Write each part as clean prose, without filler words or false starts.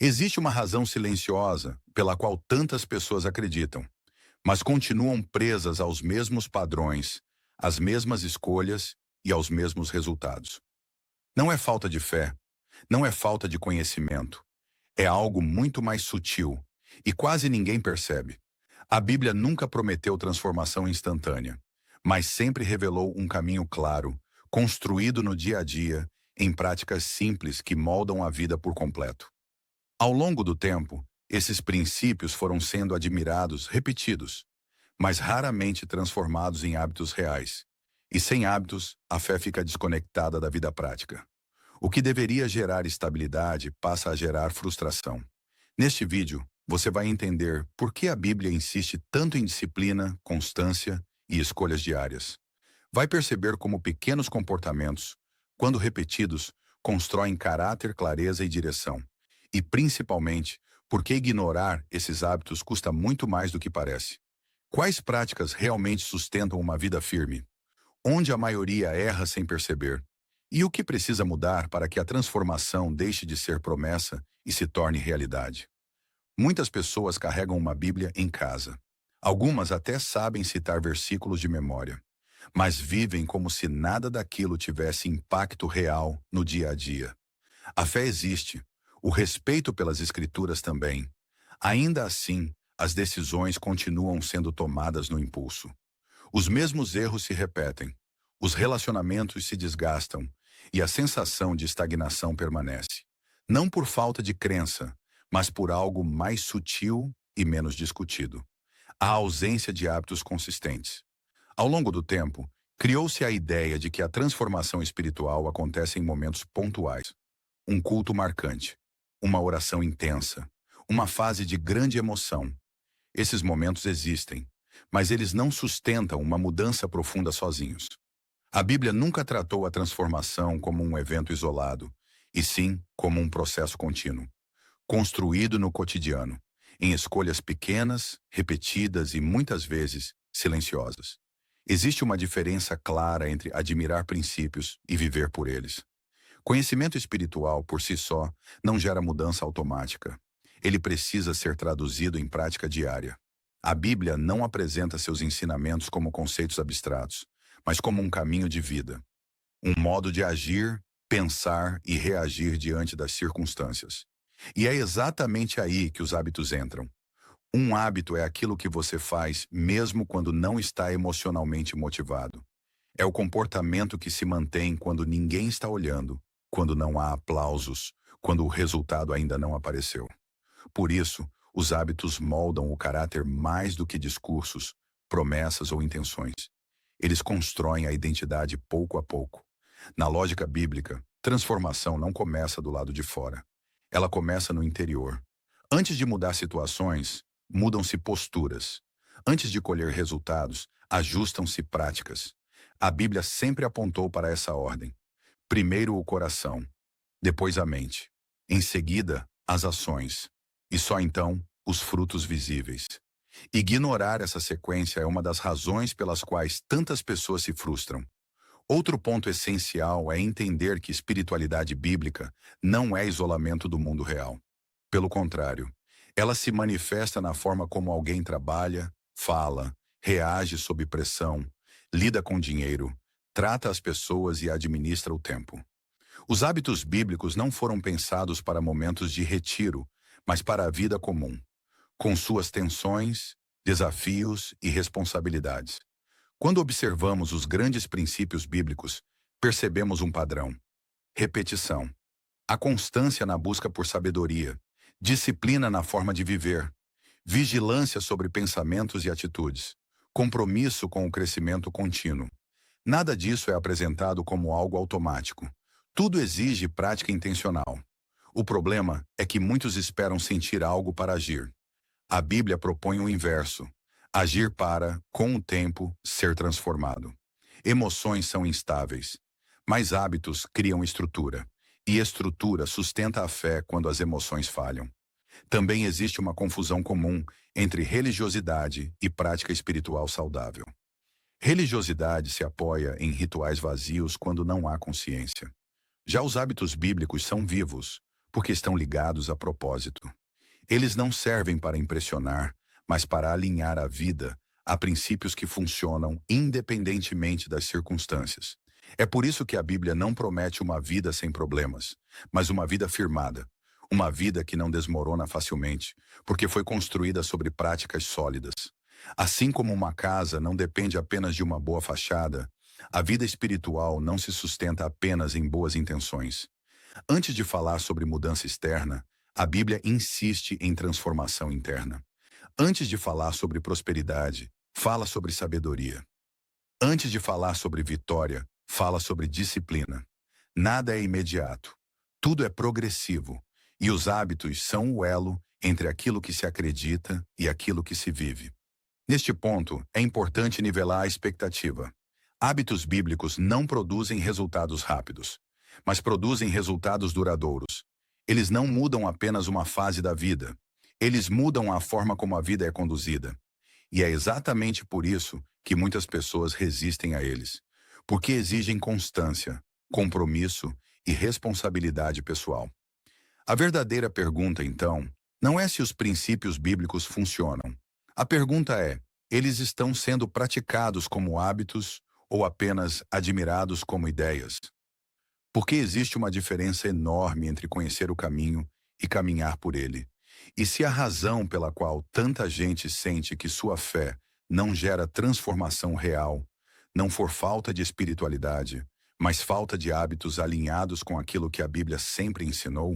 Existe uma razão silenciosa pela qual tantas pessoas acreditam, mas continuam presas aos mesmos padrões, às mesmas escolhas e aos mesmos resultados. Não é falta de fé, não é falta de conhecimento, é algo muito mais sutil e quase ninguém percebe. A Bíblia nunca prometeu transformação instantânea, mas sempre revelou um caminho claro, construído no dia a dia, em práticas simples que moldam a vida por completo. Ao longo do tempo, esses princípios foram sendo admirados, repetidos, mas raramente transformados em hábitos reais. E sem hábitos, a fé fica desconectada da vida prática. O que deveria gerar estabilidade passa a gerar frustração. Neste vídeo, você vai entender por que a Bíblia insiste tanto em disciplina, constância e escolhas diárias. Vai perceber como pequenos comportamentos, quando repetidos, constroem caráter, clareza e direção. E, principalmente, por que ignorar esses hábitos custa muito mais do que parece. Quais práticas realmente sustentam uma vida firme? Onde a maioria erra sem perceber? E o que precisa mudar para que a transformação deixe de ser promessa e se torne realidade? Muitas pessoas carregam uma Bíblia em casa. Algumas até sabem citar versículos de memória, mas vivem como se nada daquilo tivesse impacto real no dia a dia. A fé existe, o respeito pelas Escrituras também. Ainda assim, as decisões continuam sendo tomadas no impulso. Os mesmos erros se repetem, os relacionamentos se desgastam e a sensação de estagnação permanece. Não por falta de crença, mas por algo mais sutil e menos discutido. A ausência de hábitos consistentes. Ao longo do tempo, criou-se a ideia de que a transformação espiritual acontece em momentos pontuais. Um culto marcante, uma oração intensa, uma fase de grande emoção. Esses momentos existem, mas eles não sustentam uma mudança profunda sozinhos. A Bíblia nunca tratou a transformação como um evento isolado, e sim como um processo contínuo, construído no cotidiano, em escolhas pequenas, repetidas e muitas vezes silenciosas. Existe uma diferença clara entre admirar princípios e viver por eles. Conhecimento espiritual, por si só, não gera mudança automática. Ele precisa ser traduzido em prática diária. A Bíblia não apresenta seus ensinamentos como conceitos abstratos, mas como um caminho de vida. Um modo de agir, pensar e reagir diante das circunstâncias. E é exatamente aí que os hábitos entram. Um hábito é aquilo que você faz mesmo quando não está emocionalmente motivado. É o comportamento que se mantém quando ninguém está olhando, quando não há aplausos, quando o resultado ainda não apareceu. Por isso, os hábitos moldam o caráter mais do que discursos, promessas ou intenções. Eles constroem a identidade pouco a pouco. Na lógica bíblica, transformação não começa do lado de fora. Ela começa no interior. Antes de mudar situações, mudam-se posturas. Antes de colher resultados, ajustam-se práticas. A Bíblia sempre apontou para essa ordem. Primeiro o coração, depois a mente. Em seguida, as ações. E só então, os frutos visíveis. Ignorar essa sequência é uma das razões pelas quais tantas pessoas se frustram. Outro ponto essencial é entender que espiritualidade bíblica não é isolamento do mundo real. Pelo contrário, ela se manifesta na forma como alguém trabalha, fala, reage sob pressão, lida com dinheiro, trata as pessoas e administra o tempo. Os hábitos bíblicos não foram pensados para momentos de retiro, mas para a vida comum, com suas tensões, desafios e responsabilidades. Quando observamos os grandes princípios bíblicos, percebemos um padrão: repetição. A constância na busca por sabedoria, disciplina na forma de viver, vigilância sobre pensamentos e atitudes, compromisso com o crescimento contínuo. Nada disso é apresentado como algo automático. Tudo exige prática intencional. O problema é que muitos esperam sentir algo para agir. A Bíblia propõe o inverso: agir para, com o tempo, ser transformado. Emoções são instáveis, mas hábitos criam estrutura, e estrutura sustenta a fé quando as emoções falham. Também existe uma confusão comum entre religiosidade e prática espiritual saudável. Religiosidade se apoia em rituais vazios quando não há consciência. Já os hábitos bíblicos são vivos, porque estão ligados a propósito. Eles não servem para impressionar, mas para alinhar a vida a princípios que funcionam independentemente das circunstâncias. É por isso que a Bíblia não promete uma vida sem problemas, mas uma vida firmada, uma vida que não desmorona facilmente, porque foi construída sobre práticas sólidas. Assim como uma casa não depende apenas de uma boa fachada, a vida espiritual não se sustenta apenas em boas intenções. Antes de falar sobre mudança externa, a Bíblia insiste em transformação interna. Antes de falar sobre prosperidade, fala sobre sabedoria. Antes de falar sobre vitória, fala sobre disciplina. Nada é imediato. Tudo é progressivo. E os hábitos são o elo entre aquilo que se acredita e aquilo que se vive. Neste ponto, é importante nivelar a expectativa. Hábitos bíblicos não produzem resultados rápidos, mas produzem resultados duradouros. Eles não mudam apenas uma fase da vida. Eles mudam a forma como a vida é conduzida. E é exatamente por isso que muitas pessoas resistem a eles. Porque exigem constância, compromisso e responsabilidade pessoal. A verdadeira pergunta, então, não é se os princípios bíblicos funcionam. A pergunta é: eles estão sendo praticados como hábitos ou apenas admirados como ideias? Porque existe uma diferença enorme entre conhecer o caminho e caminhar por ele. E se a razão pela qual tanta gente sente que sua fé não gera transformação real não for falta de espiritualidade, mas falta de hábitos alinhados com aquilo que a Bíblia sempre ensinou,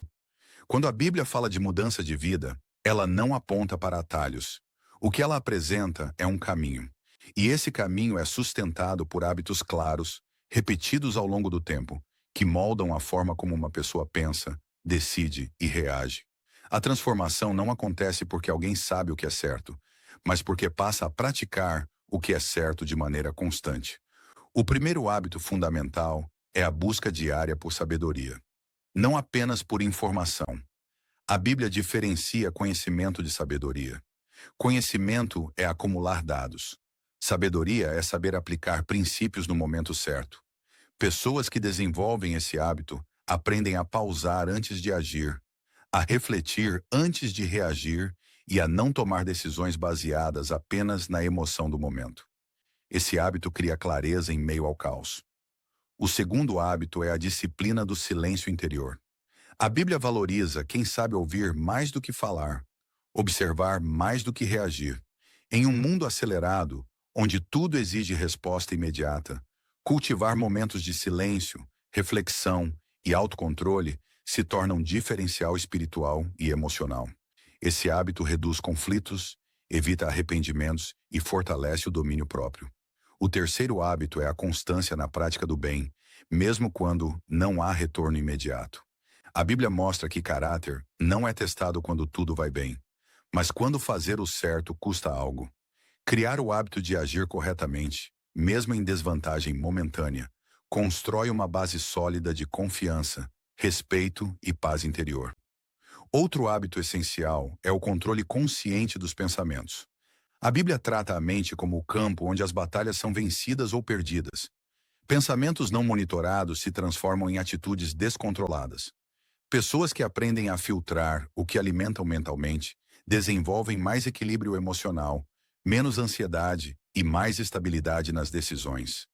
quando a Bíblia fala de mudança de vida, ela não aponta para atalhos. O que ela apresenta é um caminho. E esse caminho é sustentado por hábitos claros, repetidos ao longo do tempo, que moldam a forma como uma pessoa pensa, decide e reage. A transformação não acontece porque alguém sabe o que é certo, mas porque passa a praticar o que é certo de maneira constante. O primeiro hábito fundamental é a busca diária por sabedoria. Não apenas por informação. A Bíblia diferencia conhecimento de sabedoria. Conhecimento é acumular dados. Sabedoria é saber aplicar princípios no momento certo. Pessoas que desenvolvem esse hábito aprendem a pausar antes de agir, a refletir antes de reagir e a não tomar decisões baseadas apenas na emoção do momento. Esse hábito cria clareza em meio ao caos. O segundo hábito é a disciplina do silêncio interior. A Bíblia valoriza quem sabe ouvir mais do que falar, observar mais do que reagir. Em um mundo acelerado, onde tudo exige resposta imediata, cultivar momentos de silêncio, reflexão e autocontrole se torna um diferencial espiritual e emocional. Esse hábito reduz conflitos, evita arrependimentos e fortalece o domínio próprio. O terceiro hábito é a constância na prática do bem, mesmo quando não há retorno imediato. A Bíblia mostra que caráter não é testado quando tudo vai bem, mas quando fazer o certo custa algo. Criar o hábito de agir corretamente, mesmo em desvantagem momentânea, constrói uma base sólida de confiança, respeito e paz interior. Outro hábito essencial é o controle consciente dos pensamentos. A Bíblia trata a mente como o campo onde as batalhas são vencidas ou perdidas. Pensamentos não monitorados se transformam em atitudes descontroladas. Pessoas que aprendem a filtrar o que alimentam mentalmente desenvolvem mais equilíbrio emocional, menos ansiedade e mais estabilidade nas decisões.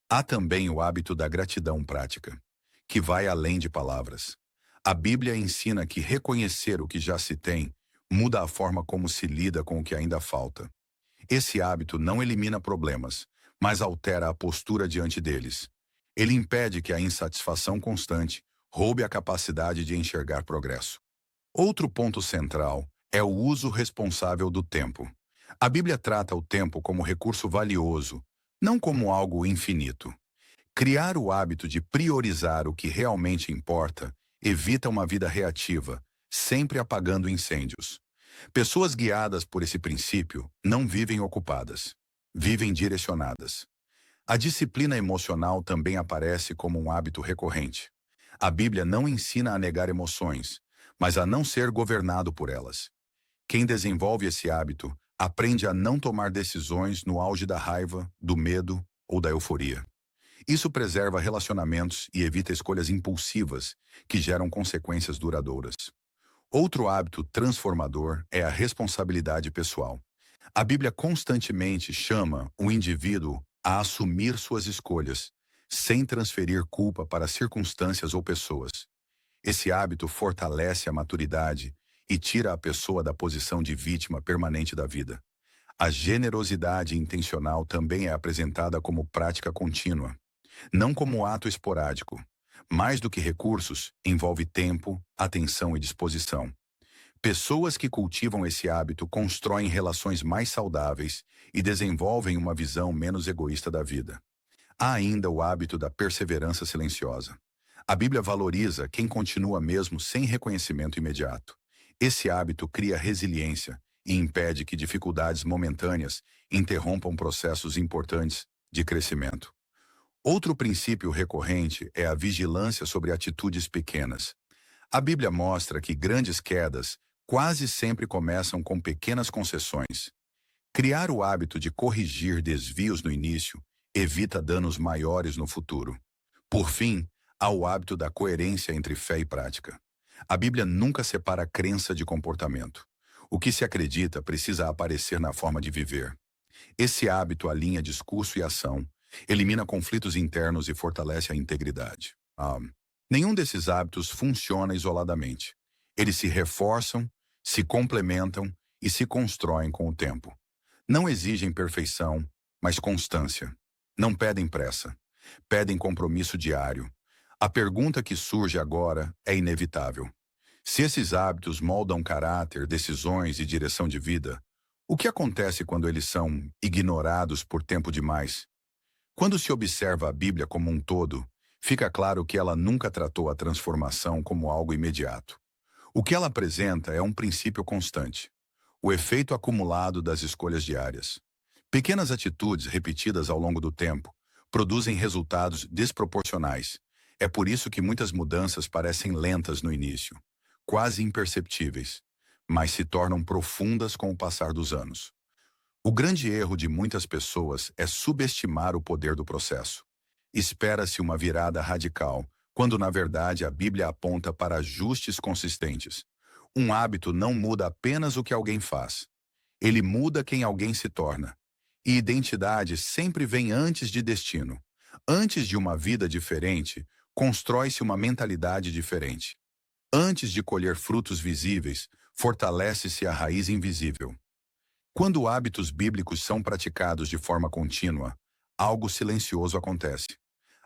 Há também o hábito da gratidão prática, que vai além de palavras. A Bíblia ensina que reconhecer o que já se tem muda a forma como se lida com o que ainda falta. Esse hábito não elimina problemas, mas altera a postura diante deles. Ele impede que a insatisfação constante roube a capacidade de enxergar progresso. Outro ponto central é o uso responsável do tempo. A Bíblia trata o tempo como recurso valioso, não como algo infinito. Criar o hábito de priorizar o que realmente importa evita uma vida reativa, sempre apagando incêndios. Pessoas guiadas por esse princípio não vivem ocupadas, vivem direcionadas. A disciplina emocional também aparece como um hábito recorrente. A Bíblia não ensina a negar emoções, mas a não ser governado por elas. Quem desenvolve esse hábito aprende a não tomar decisões no auge da raiva, do medo ou da euforia. Isso preserva relacionamentos e evita escolhas impulsivas que geram consequências duradouras. Outro hábito transformador é a responsabilidade pessoal. A Bíblia constantemente chama o indivíduo a assumir suas escolhas, sem transferir culpa para circunstâncias ou pessoas. Esse hábito fortalece a maturidade e tira a pessoa da posição de vítima permanente da vida. A generosidade intencional também é apresentada como prática contínua, não como ato esporádico. Mais do que recursos, envolve tempo, atenção e disposição. Pessoas que cultivam esse hábito constroem relações mais saudáveis e desenvolvem uma visão menos egoísta da vida. Há ainda o hábito da perseverança silenciosa. A Bíblia valoriza quem continua mesmo sem reconhecimento imediato. Esse hábito cria resiliência e impede que dificuldades momentâneas interrompam processos importantes de crescimento. Outro princípio recorrente é a vigilância sobre atitudes pequenas. A Bíblia mostra que grandes quedas quase sempre começam com pequenas concessões. Criar o hábito de corrigir desvios no início evita danos maiores no futuro. Por fim, há o hábito da coerência entre fé e prática. A Bíblia nunca separa crença de comportamento. O que se acredita precisa aparecer na forma de viver. Esse hábito alinha discurso e ação, elimina conflitos internos e fortalece a integridade. Nenhum desses hábitos funciona isoladamente. Eles se reforçam, se complementam e se constroem com o tempo. Não exigem perfeição, mas constância. Não pedem pressa. Pedem compromisso diário. A pergunta que surge agora é inevitável. Se esses hábitos moldam caráter, decisões e direção de vida, o que acontece quando eles são ignorados por tempo demais? Quando se observa a Bíblia como um todo, fica claro que ela nunca tratou a transformação como algo imediato. O que ela apresenta é um princípio constante, o efeito acumulado das escolhas diárias. Pequenas atitudes repetidas ao longo do tempo produzem resultados desproporcionais. É por isso que muitas mudanças parecem lentas no início, quase imperceptíveis, mas se tornam profundas com o passar dos anos. O grande erro de muitas pessoas é subestimar o poder do processo. Espera-se uma virada radical, quando na verdade a Bíblia aponta para ajustes consistentes. Um hábito não muda apenas o que alguém faz. Ele muda quem alguém se torna. E identidade sempre vem antes de destino. Antes de uma vida diferente, constrói-se uma mentalidade diferente. Antes de colher frutos visíveis, fortalece-se a raiz invisível. Quando hábitos bíblicos são praticados de forma contínua, algo silencioso acontece.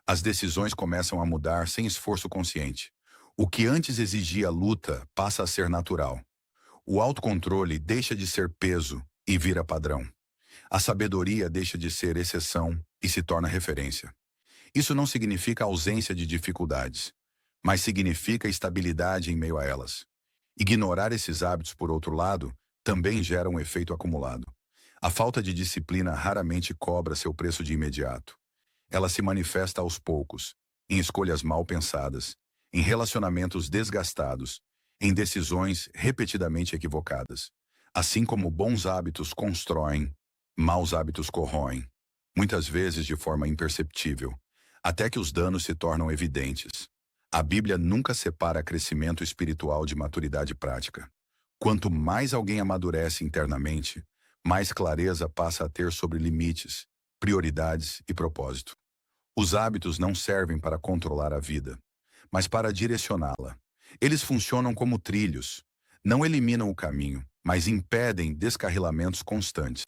As decisões começam a mudar sem esforço consciente. O que antes exigia luta passa a ser natural. O autocontrole deixa de ser peso e vira padrão. A sabedoria deixa de ser exceção e se torna referência. Isso não significa ausência de dificuldades, mas significa estabilidade em meio a elas. Ignorar esses hábitos, por outro lado, também gera um efeito acumulado. A falta de disciplina raramente cobra seu preço de imediato. Ela se manifesta aos poucos, em escolhas mal pensadas, em relacionamentos desgastados, em decisões repetidamente equivocadas. Assim como bons hábitos constroem, maus hábitos corroem, muitas vezes de forma imperceptível, até que os danos se tornam evidentes. A Bíblia nunca separa crescimento espiritual de maturidade prática. Quanto mais alguém amadurece internamente, mais clareza passa a ter sobre limites, prioridades e propósito. Os hábitos não servem para controlar a vida, mas para direcioná-la. Eles funcionam como trilhos, não eliminam o caminho, mas impedem descarrilamentos constantes.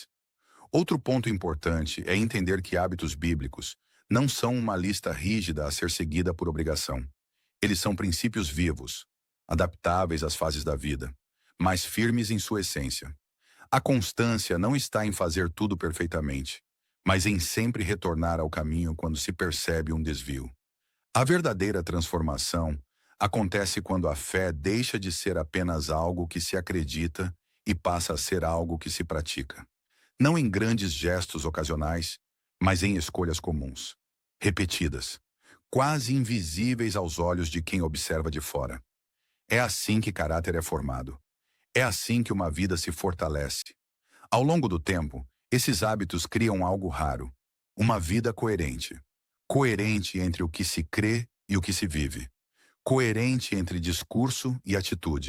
Outro ponto importante é entender que hábitos bíblicos não são uma lista rígida a ser seguida por obrigação. Eles são princípios vivos, adaptáveis às fases da vida, mas firmes em sua essência. A constância não está em fazer tudo perfeitamente, mas em sempre retornar ao caminho quando se percebe um desvio. A verdadeira transformação acontece quando a fé deixa de ser apenas algo que se acredita e passa a ser algo que se pratica. Não em grandes gestos ocasionais, mas em escolhas comuns, repetidas, quase invisíveis aos olhos de quem observa de fora. É assim que caráter é formado. É assim que uma vida se fortalece. Ao longo do tempo, esses hábitos criam algo raro, uma vida coerente. coerente entre o que se crê e o que se vive, coerente entre discurso e atitude,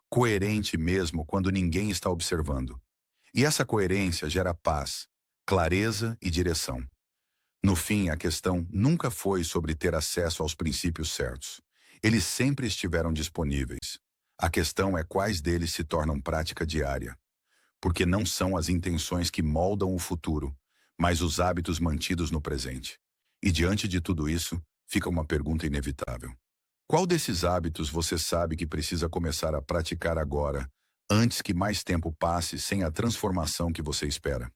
coerente mesmo quando ninguém está observando. E essa coerência gera paz, clareza e direção. No fim, a questão nunca foi sobre ter acesso aos princípios certos. Eles sempre estiveram disponíveis. A questão é quais deles se tornam prática diária. Porque não são as intenções que moldam o futuro, mas os hábitos mantidos no presente. E diante de tudo isso, fica uma pergunta inevitável. Qual desses hábitos você sabe que precisa começar a praticar agora, antes que mais tempo passe sem a transformação que você espera?